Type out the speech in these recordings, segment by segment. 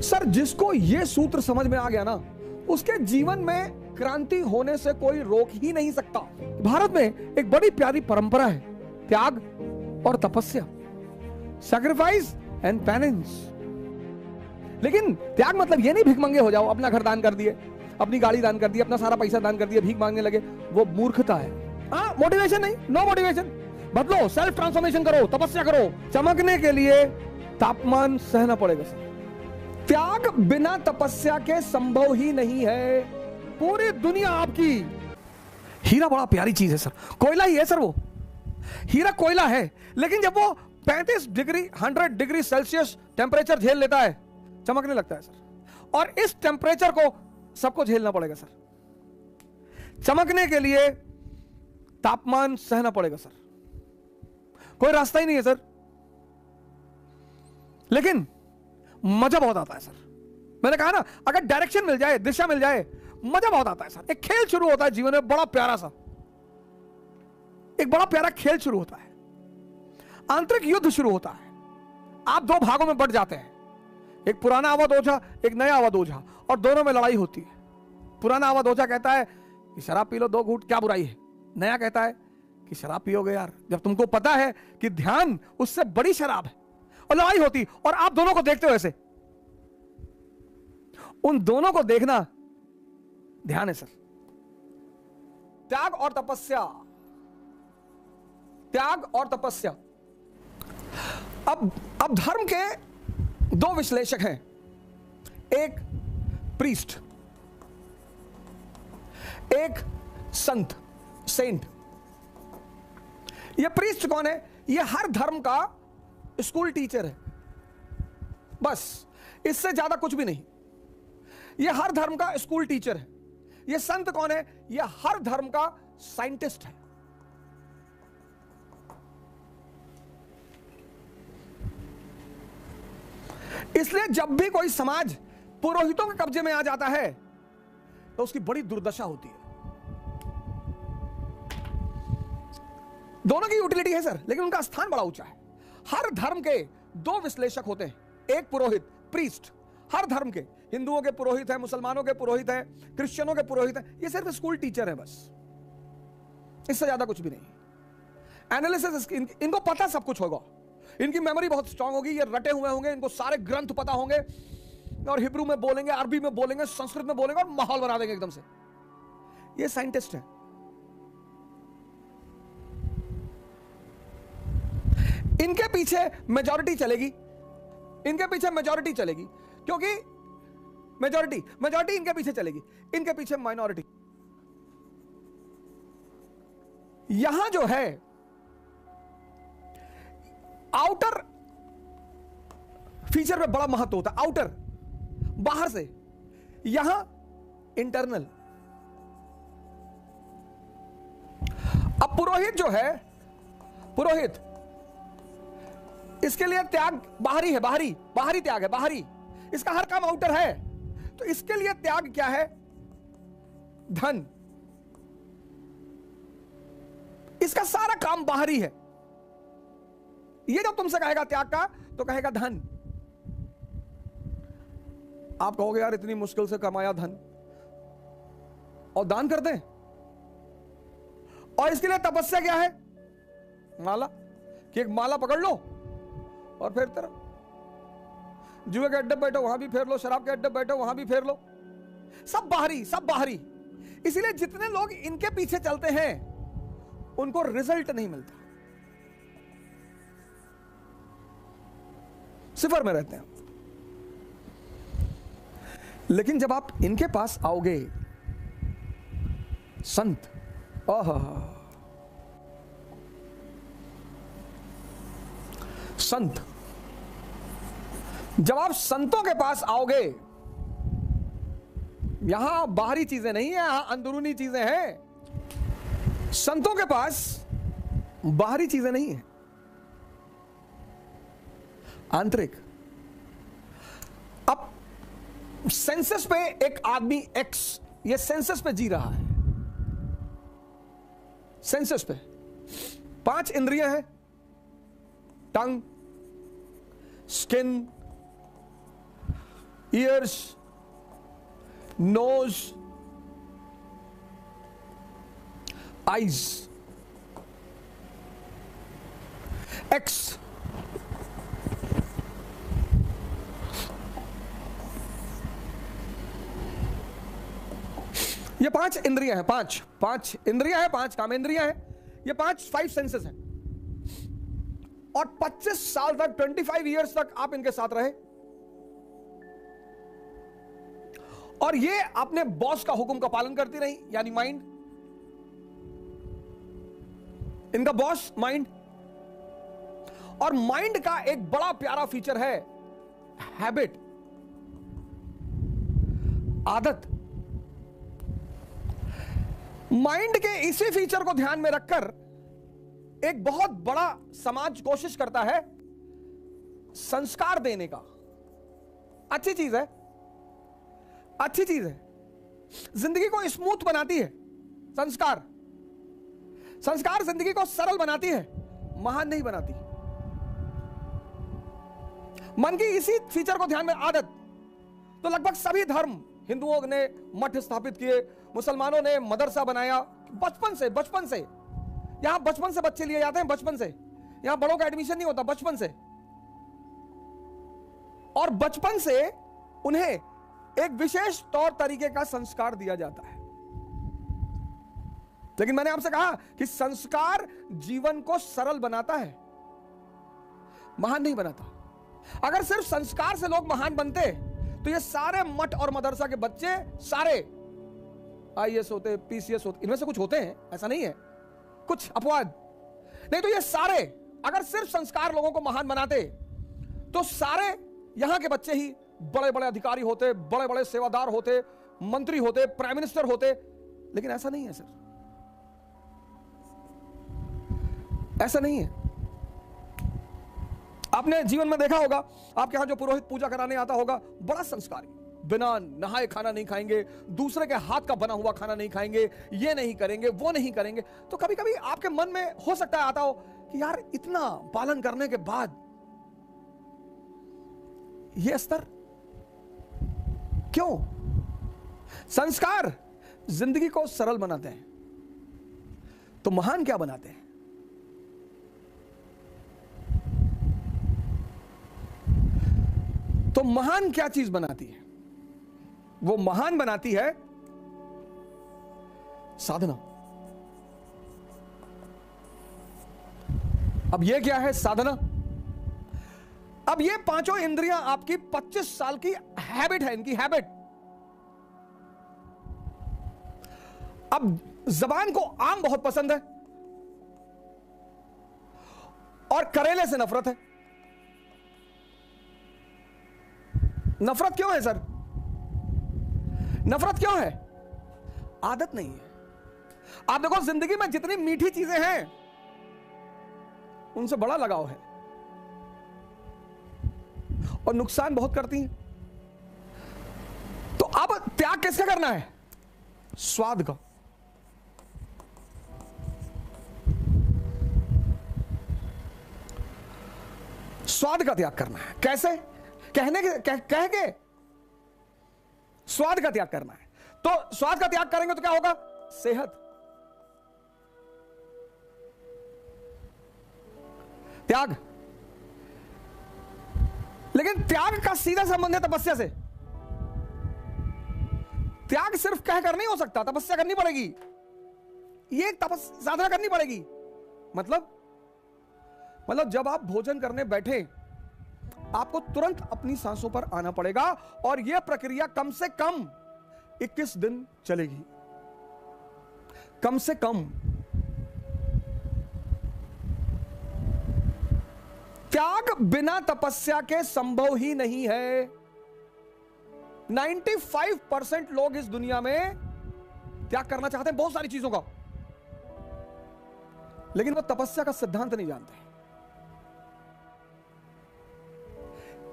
Sir, जिसको ये सूत्र समझ में आ गया ना, उसके जीवन में क्रांति होने से कोई रोक ही नहीं सकता। भारत में एक बड़ी प्यारी परंपरा है, त्याग और तपस्या, सैक्रिफाइस एंड पेनेंस। लेकिन त्याग मतलब ये नहीं भीख मंगे हो जाओ, अपना घर दान कर दिए, अपनी गाड़ी दान कर दी, अपना सारा पैसा दान कर दिया, भीख मांगने लगे, वो मूर्खता है। हाँ, मोटिवेशन नहीं, नो मोटिवेशन। बदलो, सेल्फ ट्रांसफॉर्मेशन करो, तपस्या करो। चमकने के लिए तापमान सहना पड़ेगा सर। त्याग बिना तपस्या के संभव ही नहीं है। पूरी दुनिया आपकी। हीरा बड़ा प्यारी चीज है सर, कोयला ही है सर वो। हीरा कोयला है, लेकिन जब वो 35 डिग्री 100 डिग्री सेल्सियस टेम्परेचर झेल लेता है, चमकने लगता है सर। और इस टेम्परेचर को सबको झेलना पड़ेगा सर। चमकने के लिए तापमान सहना पड़ेगा सर, कोई रास्ता ही नहीं है सर। लेकिन मजा बहुत आता है सर। मैंने कहा ना, अगर डायरेक्शन मिल जाए, दिशा मिल जाए, मजा बहुत आता है सर। एक खेल शुरू होता है जीवन में, बड़ा प्यारा सा, एक बड़ा प्यारा खेल शुरू होता है, आंतरिक युद्ध शुरू होता है। आप दो भागों में बढ़ जाते हैं, एक पुराना अवध ओझा, एक नया अवध ओझा, और दोनों में लड़ाई होती है। पुराना अवध ओझा कहता है कि शराब पी लो 2 घूंट, क्या बुराई है। नया कहता है कि शराब पियोगे यार, जब तुमको पता है कि ध्यान उससे बड़ी शराब है। और लड़ाई होती, और आप दोनों को देखते हो ऐसे। उन दोनों को देखना ध्यान है सर। त्याग और तपस्या, त्याग और तपस्या। अब धर्म के 2 विश्लेषक हैं, एक प्रीस्ट, एक संत, सेंट। ये प्रीस्ट कौन है? ये हर धर्म का स्कूल टीचर है, बस, इससे ज्यादा कुछ भी नहीं। ये हर धर्म का स्कूल टीचर है। ये संत कौन है? ये हर धर्म का साइंटिस्ट है। इसलिए जब भी कोई समाज पुरोहितों के कब्जे में आ जाता है तो उसकी बड़ी दुर्दशा होती है। दोनों की यूटिलिटी है सर, लेकिन उनका स्थान बड़ा ऊंचा है। हर धर्म के 2 विश्लेषक होते हैं, एक पुरोहित, प्रीस्ट, हर धर्म के। हिंदुओं के पुरोहित हैं, मुसलमानों के पुरोहित हैं, क्रिश्चियनों के पुरोहित हैं। ये सिर्फ स्कूल टीचर है बस, इससे ज्यादा कुछ भी नहीं। एनालिसिस, इनको पता सब कुछ होगा, इनकी मेमोरी बहुत स्ट्रांग होगी, ये रटे हुए होंगे, इनको सारे ग्रंथ पता होंगे, और हिब्रू में बोलेंगे, अरबी में बोलेंगे, संस्कृत में बोलेंगे, और माहौल बना देंगे एकदम से। ये साइंटिस्ट है। इनके पीछे मेजॉरिटी चलेगी, इनके पीछे मेजॉरिटी चलेगी, क्योंकि मेजॉरिटी इनके पीछे चलेगी, इनके पीछे माइनॉरिटी। यहां जो है आउटर फीचर पे बड़ा महत्व होता है, आउटर, बाहर से, यहां इंटरनल। अब पुरोहित जो है, पुरोहित, इसके लिए त्याग बाहरी है, बाहरी त्याग है, बाहरी। इसका हर काम आउटर है, तो इसके लिए त्याग क्या है? धन। इसका सारा काम बाहरी है। ये जब तुमसे कहेगा त्याग का, तो कहेगा धन। आप कहोगे यार इतनी मुश्किल से कमाया धन, और दान कर दें। और इसके लिए तपस्या क्या है? माला, कि एक माला पकड़ लो और फेरते रहो। जुए के अड्डे बैठो, वहां भी फेर लो, शराब के अड्डे बैठो, वहां भी फेर लो। सब बाहरी, सब बाहरी। इसीलिए जितने लोग इनके पीछे चलते हैं उनको रिजल्ट नहीं मिलता, सिफर में रहते हैं। लेकिन जब आप इनके पास आओगे, संत, संत, जब आप संतों के पास आओगे, यहां बाहरी चीजें नहीं है, यहां अंदरूनी चीजें हैं। संतों के पास बाहरी चीजें नहीं है, आंतरिक। अब सेंसस पे एक आदमी एक्स, ये सेंसस पे जी रहा है। सेंसस पे 5 इंद्रियां हैं, tongue, skin, ears, nose, eyes, एक्स, ये 5 इंद्रियां हैं, 5 इंद्रियां हैं, 5 कामेंद्रियां हैं, ये 5 सेंसेस हैं। और 25 साल तक, 25 इयर्स तक आप इनके साथ रहे, और ये अपने बॉस का हुक्म का पालन करती रही, यानी माइंड, इनका बॉस माइंड। और माइंड का एक बड़ा प्यारा फीचर है हैबिट, आदत। माइंड के इसी फीचर को ध्यान में रखकर एक बहुत बड़ा समाज कोशिश करता है संस्कार देने का। अच्छी चीज है, अच्छी चीज है, जिंदगी को स्मूथ बनाती है संस्कार। संस्कार जिंदगी को सरल बनाती है, महान नहीं बनाती। मन की इसी फीचर को ध्यान में, आदत। तो लगभग सभी धर्म, हिंदुओं ने मठ स्थापित किए, मुसलमानों ने मदरसा बनाया, बचपन से यहां बचपन से बच्चे लिए जाते हैं, बचपन से यहां बड़ों का एडमिशन नहीं होता, बचपन से। और बचपन से उन्हें एक विशेष तौर तरीके का संस्कार दिया जाता है। लेकिन मैंने आपसे कहा कि संस्कार जीवन को सरल बनाता है, महान नहीं बनाता। अगर सिर्फ संस्कार से लोग महान बनते तो ये सारे मठ और मदरसा के बच्चे सारे आईएएस होते, पीसीएस होते। इनमें से कुछ होते हैं, ऐसा नहीं है, कुछ अपवाद नहीं। तो ये सारे अगर सिर्फ संस्कार लोगों को महान बनाते तो सारे यहां के बच्चे ही बड़े बड़े अधिकारी होते, बड़े बड़े सेवादार होते, मंत्री होते, प्राइम मिनिस्टर होते। लेकिन ऐसा नहीं है सर, ऐसा नहीं है। आपने जीवन में देखा होगा, आपके यहां जो पुरोहित पूजा कराने आता होगा, बड़ा संस्कारी, बिना नहाए खाना नहीं खाएंगे, दूसरे के हाथ का बना हुआ खाना नहीं खाएंगे, ये नहीं करेंगे, वो नहीं करेंगे। तो कभी कभी आपके मन में हो सकता है आता हो कि यार इतना पालन करने के बाद ये स्तर क्यों? संस्कार जिंदगी को सरल बनाते हैं, तो महान क्या बनाते हैं? तो महान क्या चीज बनाती है? वो महान बनाती है साधना। अब ये क्या है साधना? अब ये 5 इंद्रियां आपकी 25 साल की हैबिट है, इनकी हैबिट। अब जबान को आम बहुत पसंद है और करेले से नफरत है। नफरत क्यों है सर? नफरत क्यों है? आदत नहीं है। आप देखो जिंदगी में जितनी मीठी चीजें हैं उनसे बड़ा लगाव है और नुकसान बहुत करती हैं। तो अब त्याग किसका करना है? स्वाद का। स्वाद का त्याग करना है। कैसे? कह के स्वाद का त्याग करना है। तो स्वाद का त्याग करेंगे तो क्या होगा? सेहत। त्याग। लेकिन त्याग का सीधा संबंध है तपस्या से। त्याग सिर्फ कहकर नहीं हो सकता, तपस्या करनी पड़ेगी। ये साधना करनी पड़ेगी। मतलब जब आप भोजन करने बैठे आपको तुरंत अपनी सांसों पर आना पड़ेगा और यह प्रक्रिया कम से कम 21 दिन चलेगी, कम से कम। त्याग बिना तपस्या के संभव ही नहीं है। 95% लोग इस दुनिया में त्याग करना चाहते हैं बहुत सारी चीजों का, लेकिन वो तपस्या का सिद्धांत नहीं जानते।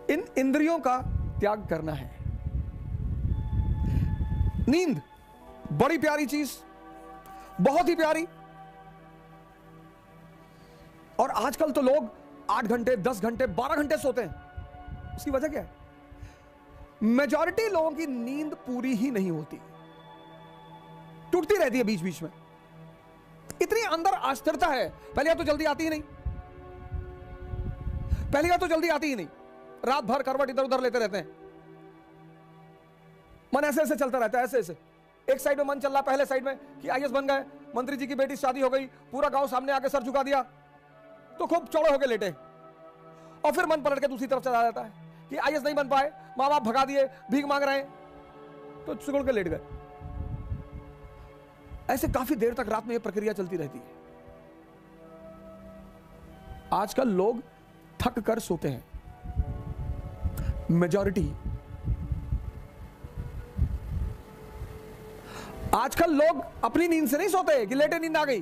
इन इंद्रियों का त्याग करना है। नींद बड़ी प्यारी चीज, बहुत ही प्यारी। और आजकल तो लोग 8 घंटे, 10 घंटे, 12 घंटे सोते हैं। उसकी वजह क्या है? मेजॉरिटी लोगों की नींद पूरी ही नहीं होती, टूटती रहती है बीच बीच में। इतनी अंदर अस्थिरता है। पहली बात तो जल्दी आती ही नहीं, पहली बात तो जल्दी आती ही नहीं। रात भर करवट इधर उधर लेते रहते हैं, मन ऐसे ऐसे चलता रहता है, ऐसे ऐसे। एक साइड में मन चल रहा, पहले साइड में कि आईएएस बन गए, मंत्री जी की बेटी शादी हो गई, पूरा गांव सामने आके सर झुका दिया, तो खूब चौड़े होके लेटे। और फिर मन पलट के दूसरी तरफ चला जाता है कि आईएएस नहीं बन पाए, मां बाप भगा दिए, भीख मांग रहे हैं, तो सिकुड़ के लेट गए। ऐसे काफी देर तक रात में यह प्रक्रिया चलती रहती है। आजकल लोग थक कर सोते हैं, मेजॉरिटी। आजकल लोग अपनी नींद से नहीं सोते कि लेटे नींद आ गई,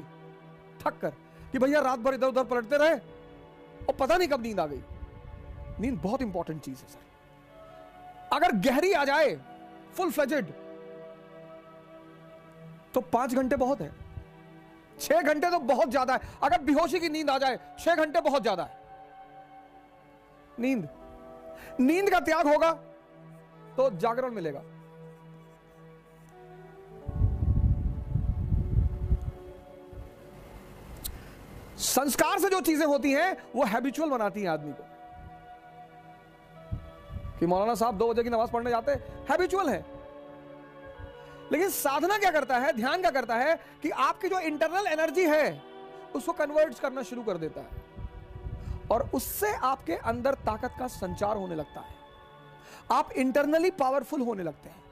थक कर कि भैया रात भर इधर उधर पलटते रहे और पता नहीं कब नींद आ गई। नींद बहुत इंपॉर्टेंट चीज है सर। अगर गहरी आ जाए, फुल फ्लेजेड, तो 5 घंटे बहुत है, 6 घंटे तो बहुत ज्यादा है। अगर बेहोशी की नींद आ जाए, 6 घंटे बहुत ज्यादा है। नींद का त्याग होगा तो जागरण मिलेगा। संस्कार से जो चीजें होती हैं वो हैबिचुअल बनाती हैं आदमी को। कि मौलाना साहब 2 बजे की नमाज पढ़ने जाते, हैबिचुअल है। लेकिन साधना क्या करता है, ध्यान क्या करता है कि आपकी जो इंटरनल एनर्जी है उसको कन्वर्ट करना शुरू कर देता है, और उससे आपके अंदर ताकत का संचार होने लगता है। आप इंटरनली पावरफुल होने लगते हैं।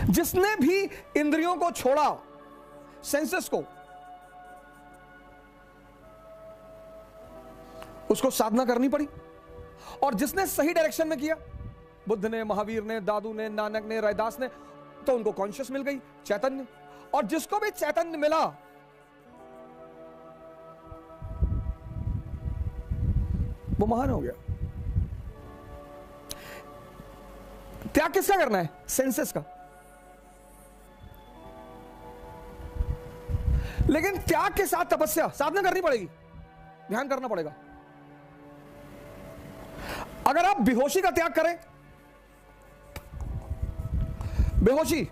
जिसने भी इंद्रियों को छोड़ा, सेंसेस को, उसको साधना करनी पड़ी। और जिसने सही डायरेक्शन में किया, बुद्ध ने, महावीर ने, दादू ने, नानक ने, रैदास ने, तो उनको कॉन्शियस मिल गई, चैतन्य। और जिसको भी चैतन्य मिला, वो महान हो गया। त्याग किसका करना है? सेंसेस का। लेकिन त्याग के साथ तपस्या, साधना करनी पड़ेगी, ध्यान करना पड़ेगा। अगर आप बेहोशी का त्याग करें, बेहोशी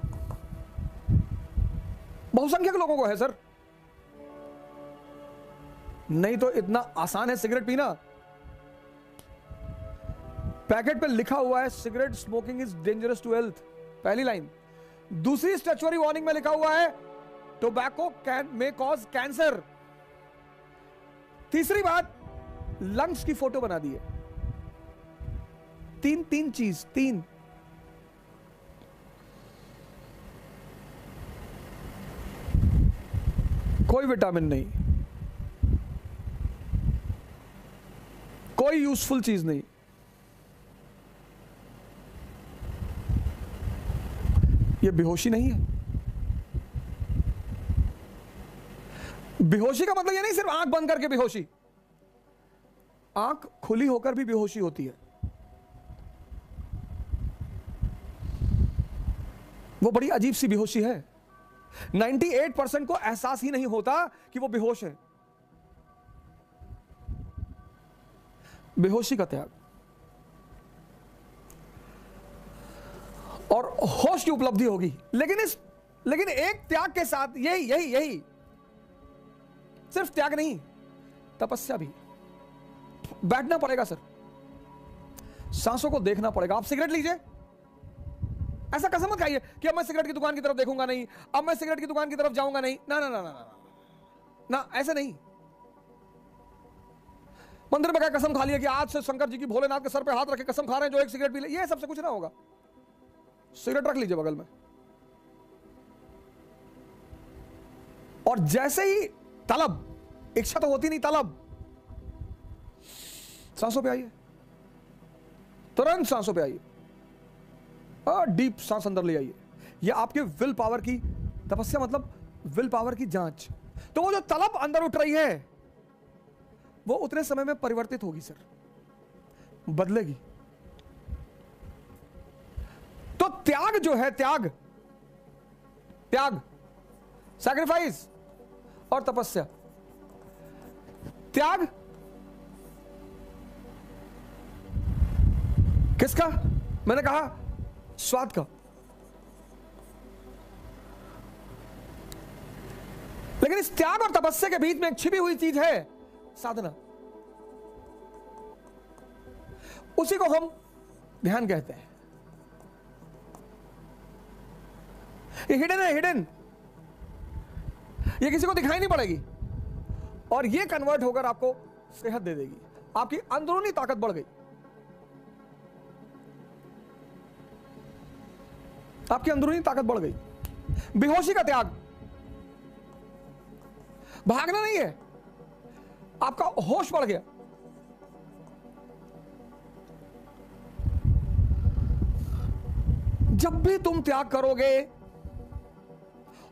बहुसंख्यक लोगों को है सर, नहीं तो इतना आसान है सिगरेट पीना। पैकेट पे लिखा हुआ है cigarette smoking is dangerous to health, पहली लाइन। दूसरी स्टैच्यूटरी वार्निंग में लिखा हुआ है tobacco can may cause cancer. तीसरी बात, लंग्स की फोटो बना दी है। तीन चीज, कोई विटामिन नहीं, कोई यूजफुल चीज नहीं। ये बेहोशी नहीं है। बेहोशी का मतलब ये नहीं सिर्फ आंख बंद करके बेहोशी, आंख खुली होकर भी बेहोशी होती है। वो बड़ी अजीब सी बेहोशी है। 98% को एहसास ही नहीं होता कि वो बेहोश है। बेहोशी का त्याग और होश की उपलब्धि होगी। लेकिन एक त्याग के साथ यही सिर्फ त्याग नहीं, तपस्या भी। बैठना पड़ेगा सर, सांसों को देखना पड़ेगा। आप सिगरेट लीजिए, ऐसा कसम मत खाइए कि अब मैं सिगरेट की दुकान की तरफ देखूंगा नहीं, अब मैं सिगरेट की दुकान की तरफ जाऊंगा नहीं। ना ना ना ना ना ना, ऐसे नहीं। मंदिर में क्या कसम खा लिया कि आज से शंकर जी की भोलेनाथ के सर पे हाथ रखे कसम खा रहे हैं, जो एक सिगरेट पी ले, ये सबसे कुछ ना होगा। सिगरेट रख लीजिए बगल में, और जैसे ही तलब, इच्छा तो होती नहीं, तलब, सांसों पे आइए, तुरंत सांसों पे आइए, डीप सांस अंदर ले आइए। ये आपके विल पावर की तपस्या, मतलब विल पावर की जांच। तो वो जो तलब अंदर उठ रही है वो उतने समय में परिवर्तित होगी सर, बदलेगी। तो त्याग जो है, त्याग सैक्रिफाइस और तपस्या, त्याग किसका? मैंने कहा स्वाद का। लेकिन इस त्याग और तपस्या के बीच में एक छिपी हुई चीज है, साधना। उसी को हम ध्यान कहते हैं। ये हिडन है, हिडन। ये किसी को दिखाई नहीं पड़ेगी और ये कन्वर्ट होकर आपको सेहत दे देगी। आपकी अंदरूनी ताकत बढ़ गई, आपकी अंदरूनी ताकत बढ़ गई। बेहोशी का त्याग, भागना नहीं है, आपका होश बढ़ गया। जब भी तुम त्याग करोगे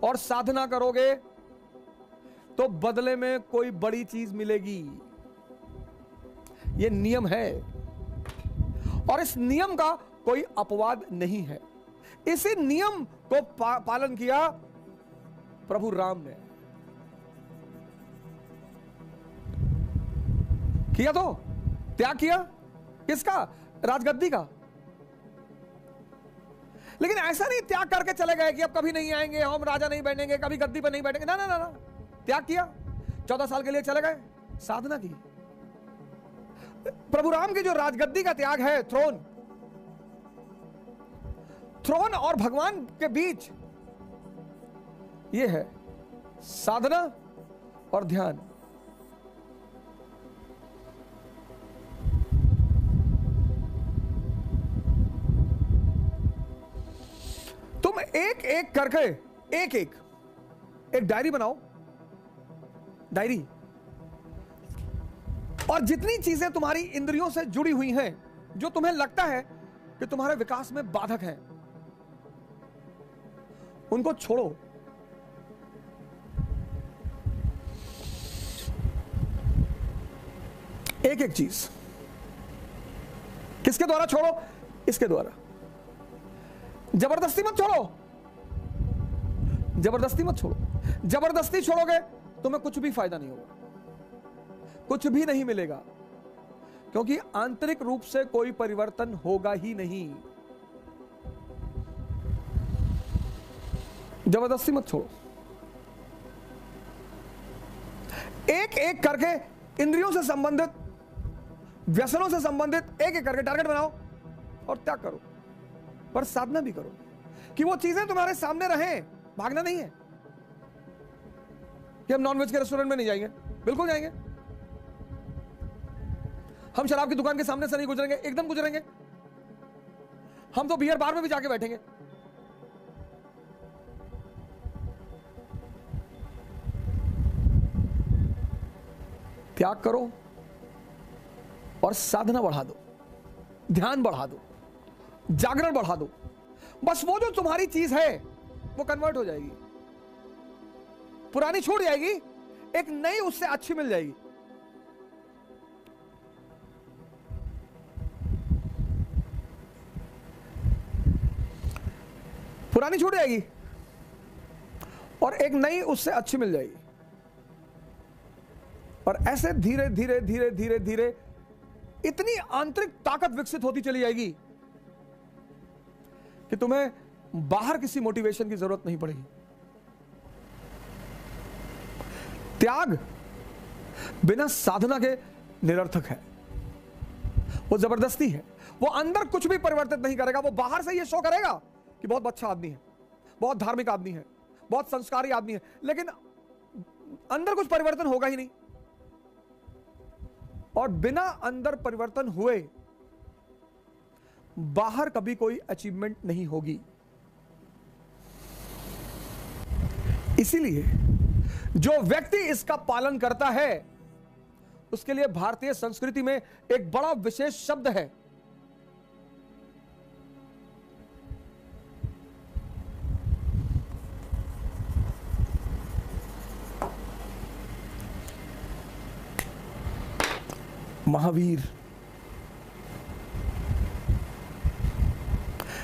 और साधना करोगे तो बदले में कोई बड़ी चीज मिलेगी। यह नियम है और इस नियम का कोई अपवाद नहीं है। इसी नियम को पालन किया प्रभु राम ने। किया तो त्याग किया किसका? राजगद्दी का। लेकिन ऐसा नहीं त्याग करके चले गए कि अब कभी नहीं आएंगे, हम राजा नहीं बैठेंगे, कभी गद्दी पर नहीं बैठेंगे। ना ना ना ना, त्याग किया, 14 साल के लिए चले गए, साधना की। प्रभु राम की जो राजगद्दी का त्याग है, थ्रोन और भगवान के बीच यह है साधना और ध्यान। तुम एक एक करके एक डायरी बनाओ, डायरी। और जितनी चीजें तुम्हारी इंद्रियों से जुड़ी हुई हैं, जो तुम्हें लगता है कि तुम्हारे विकास में बाधक हैं, उनको छोड़ो। एक एक चीज। किसके द्वारा छोड़ो? इसके द्वारा। जबरदस्ती मत छोड़ो, जबरदस्ती मत छोड़ो। जबरदस्ती छोड़ोगे तुम्हें कुछ भी फायदा नहीं होगा, कुछ भी नहीं मिलेगा, क्योंकि आंतरिक रूप से कोई परिवर्तन होगा ही नहीं। जबरदस्ती मत छोड़ो। एक एक करके इंद्रियों से संबंधित, व्यसनों से संबंधित एक एक करके टारगेट बनाओ और त्याग करो। पर साधना भी करो कि वो चीजें तुम्हारे सामने रहें। भागना नहीं है कि हम नॉनवेज के रेस्टोरेंट में नहीं जाएंगे, बिल्कुल जाएंगे। हम शराब की दुकान के सामने से नहीं गुजरेंगे, एकदम गुजरेंगे। हम तो बियर बार में भी जाके बैठेंगे। त्याग करो और साधना बढ़ा दो, ध्यान बढ़ा दो, जागरण बढ़ा दो। बस वो जो तुम्हारी चीज है वो कन्वर्ट हो जाएगी, पुरानी छूट जाएगी, एक नई उससे अच्छी मिल जाएगी। पुरानी छूट जाएगी और एक नई उससे अच्छी मिल जाएगी। और ऐसे धीरे धीरे धीरे धीरे धीरे इतनी आंतरिक ताकत विकसित होती चली जाएगी कि तुम्हें बाहर किसी मोटिवेशन की जरूरत नहीं पड़ेगी। त्याग बिना साधना के निरर्थक है, वो जबरदस्ती है। वो अंदर कुछ भी परिवर्तित नहीं करेगा। वो बाहर से ये शो करेगा कि बहुत अच्छा आदमी है, बहुत धार्मिक आदमी है, बहुत संस्कारी आदमी है, लेकिन अंदर कुछ परिवर्तन होगा ही नहीं। और बिना अंदर परिवर्तन हुए बाहर कभी कोई अचीवमेंट नहीं होगी। इसीलिए जो व्यक्ति इसका पालन करता है उसके लिए भारतीय संस्कृति में एक बड़ा विशेष शब्द है, महावीर।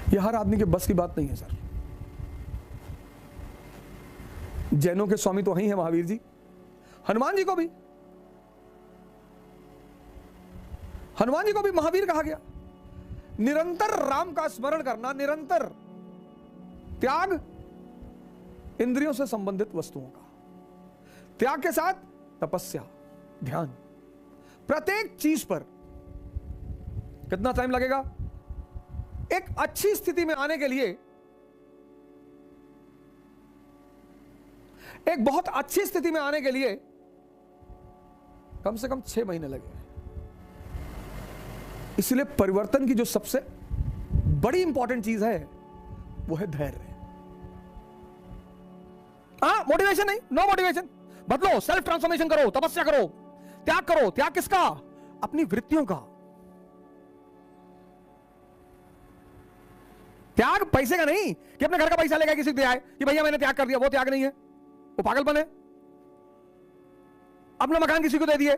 यह हर आदमी के बस की बात नहीं है सर। जैनों के स्वामी तो वही है महावीर जी, हनुमान जी को भी हनुमान जी को भी महावीर कहा गया। निरंतर राम का स्मरण करना, निरंतर त्याग इंद्रियों से संबंधित वस्तुओं का, त्याग के साथ तपस्या, ध्यान, प्रत्येक चीज पर। कितना टाइम लगेगा एक अच्छी स्थिति में आने के लिए? एक बहुत अच्छी स्थिति में आने के लिए कम से कम 6 महीने लगे। इसलिए परिवर्तन की जो सबसे बड़ी इंपॉर्टेंट चीज है वो है धैर्य। मोटिवेशन नहीं, नो मोटिवेशन। बदलो, सेल्फ ट्रांसफॉर्मेशन करो, तपस्या करो, त्याग करो। त्याग किसका? अपनी वृत्तियों का। त्याग पैसे का नहीं कि अपने घर का पैसा लेकर किसी को दे आए कि भैया मैंने त्याग कर दिया, वो त्याग नहीं है, वो पागलपन है। अपना मकान किसी को दे दिए,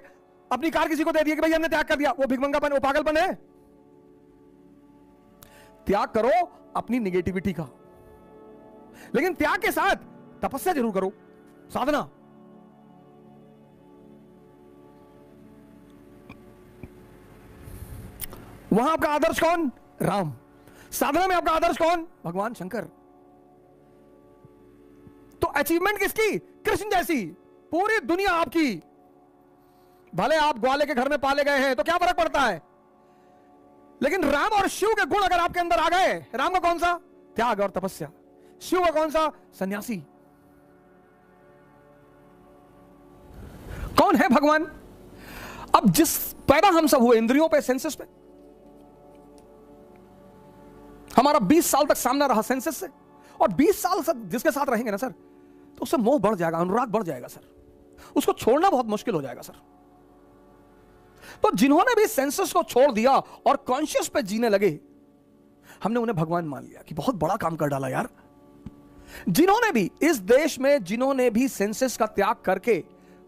अपनी कार किसी को दे दिए कि भैया हमने त्याग कर दिया, वो भिखमंगापन, वो पागलपन है। त्याग करो अपनी निगेटिविटी का, लेकिन त्याग के साथ तपस्या जरूर करो, साधना। वहां आपका आदर्श कौन? राम। साधना में आपका आदर्श कौन? भगवान शंकर। तो अचीवमेंट किसकी? कृष्ण जैसी। पूरी दुनिया आपकी। भले आप ग्वाले के घर में पाले गए हैं तो क्या फर्क पड़ता है, लेकिन राम और शिव के गुण अगर आपके अंदर आ गए, राम का कौन सा? त्याग और तपस्या। शिव का कौन सा? सन्यासी। कौन है भगवान? अब जिस पैदा हम सब हुए इंद्रियों पे, सेंसेस पे। हमारा 20 साल तक सामना रहा सेंसेस से, और 20 साल तक जिसके साथ रहेंगे ना सर, तो उससे मोह बढ़ जाएगा, अनुराग बढ़ जाएगा सर, उसको छोड़ना बहुत मुश्किल हो जाएगा सर। तो जिन्होंने भी सेंसेस को छोड़ दिया और कॉन्शियस पे जीने लगे, हमने उन्हें भगवान मान लिया कि बहुत बड़ा काम कर डाला यार। जिन्होंने भी इस देश में, जिन्होंने भी सेंसेस का त्याग करके,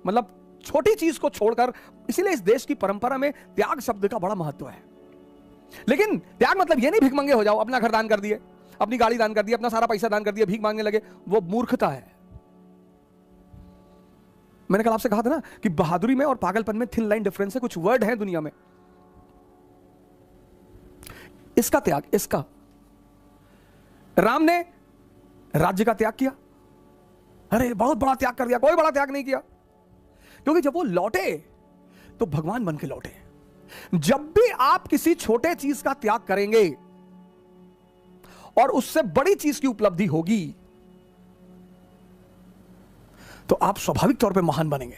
मतलब छोटी चीज को छोड़कर, इसीलिए इस देश की परंपरा में त्याग शब्द का बड़ा महत्व है। लेकिन त्याग मतलब यह नहीं भिखमंगे हो जाओ, अपना घर दान कर दिए, अपनी गाड़ी दान कर दी, अपना सारा पैसा दान कर दिया, भीख मांगने लगे, वो मूर्खता है। मैंने कल आपसे कहा था ना कि बहादुरी में और पागलपन में थिन लाइन डिफरेंस है। कुछ वर्ड है दुनिया में, इसका त्याग, इसका। राम ने राज्य का त्याग किया, अरे बहुत बड़ा त्याग कर दिया। कोई बड़ा त्याग नहीं किया, क्योंकि जब वो लौटे तो भगवान बन के लौटे। जब भी आप किसी छोटे चीज का त्याग करेंगे और उससे बड़ी चीज की उपलब्धि होगी, तो आप स्वाभाविक तौर पे महान बनेंगे।